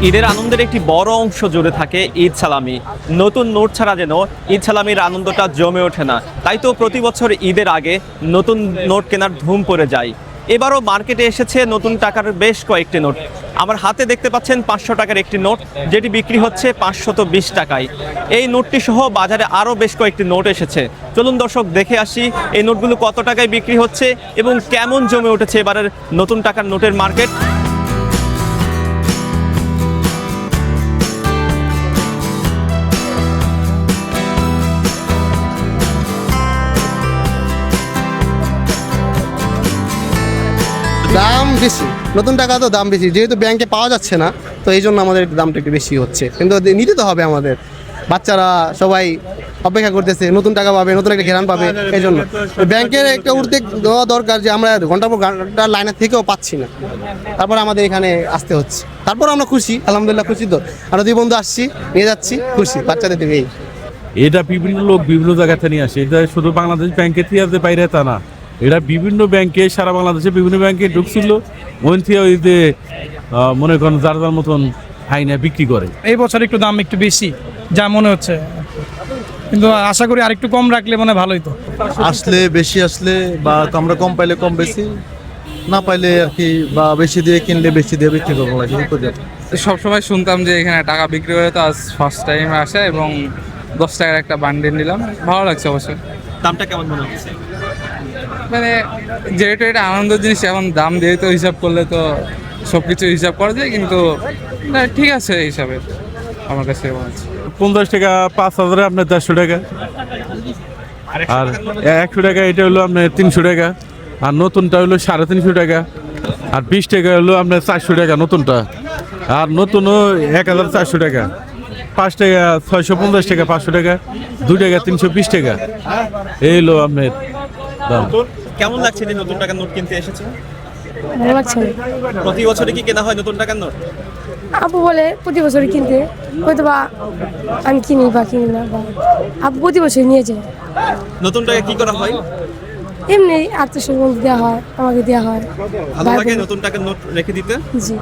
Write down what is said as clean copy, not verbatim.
ঈদের আনন্দের একটি বড় অংশ জুড়ে থাকে ঈদ সালামি। নতুন নোট ছাড়া যেন ঈদ সালামির আনন্দটা জমে ওঠে না। তাই তো প্রতি বছর ঈদের আগে নতুন নোট কেনার ধুম পড়ে যায়। এবারও মার্কেটে এসেছে নতুন টাকার বেশ কয়েকটি নোট। আমার হাতে দেখতে পাচ্ছেন 500 টাকার একটি নোট, যেটি বিক্রি হচ্ছে 520 টাকায়। এই নোটটি সহ বাজারে আরও বেশ কয়েকটি নোট এসেছে। চলুন দর্শক দেখে আসি এই নোটগুলো কত টাকায় বিক্রি হচ্ছে এবং কেমন জমে উঠেছে এবারের নতুন টাকার নোটের মার্কেট। দাম বেশি, নতুন টাকা তো দাম বেশি, যেহেতু ব্যাংকে পাওয়া যাচ্ছে না, তো এই জন্য আমাদের দামটা একটু বেশি হচ্ছে। কিন্তু নিতে তো হবে, আমাদের বাচ্চারা সবাই অপেক্ষা করতেছে, নতুন টাকা পাবে, নতুন একটা ঘেরান পাবে। এই জন্য ব্যাংকের একটা উদ্যোগ দেওয়া দরকার, যে আমরা ঘন্টার পর ঘন্টা লাইনের থেকেও পাচ্ছি না, তারপর আমাদের এখানে আসতে হচ্ছে। তারপর আমরা খুশি, আলহামদুলিল্লাহ খুশি। তো আমরা দুই বন্ধু আসছি, নিয়ে যাচ্ছি, খুশি বাচ্চাদের থেকে। এটা বিভিন্ন লোক বিভিন্ন জায়গাতে নিয়ে আসে, এটা শুধু বাংলাদেশ ব্যাংকে থেকে বাইরে তা না, এটা বিভিন্ন ব্যাংকে, সারা বাংলাদেশে বিভিন্ন ব্যাংকে ঢুকছিল। ওই থেকে ওই যে মনে করেন যার যার মতন আইনে বিক্রি করে। এই বছর একটু দাম একটু বেশি যা মনে হচ্ছে, কিন্তু আশা করি আরেকটু কম রাখলে মনে ভালোই। তো আসলে বেশি আসলে বা আমরা কম পাইলে কম বেশি, না পাইলে আর কি বা বেশি দিয়ে কিনলে বেশি দিয়ে বিক্রি করবো লাগে। সবসময় শুনতাম যে এখানে টাকা বিক্রি করে, তো আজ ফার্স্ট টাইম আসে এবং 10 টাকার একটা বান্ডেল নিলাম, ভালো লাগছে অবশ্যই। দামটা কেমন মনে হচ্ছে? মানে যেহেতু এটা আনন্দের জিনিস, এখন দাম দিয়ে তো হিসাব করলে তো সব কিছু হিসাব করা যায়, কিন্তু না, ঠিক আছে এই হিসাবে আমার কাছে মনে হচ্ছে। 50 টাকা 5,000, আপনার 400 টাকা, আর 100 টাকা এটা হলো আপনার 300 টাকা, আর নতুনটা হলো 350 টাকা, আর 20 টাকা হলো আপনার 400 টাকা নতুনটা, আর নতুনও 1400 টাকা, 5 টাকা 650 টাকা, 500 টাকা, 2 টাকা 320 টাকা। এই হলো আপনার দাম। কেমন লাগছে যে নতুন টাকার নোট কিনতে এসেছে? ভালো লাগছে। প্রতি বছরই কি কেনা হয় নতুন টাকার নোট? আব্বু বলে প্রতি বছরই কিনতে, হয়তো বা আমি কিনি বা কিনি না, বা আব্বু প্রতি বছরই নিয়ে যায়। নতুন টাকা কি করা হয়? এমনি আত্মীয় দেওয়া হয়, আমাকে দেওয়া হয়। ভালো লাগে নতুন টাকার নোট রেখে দিতে? জি।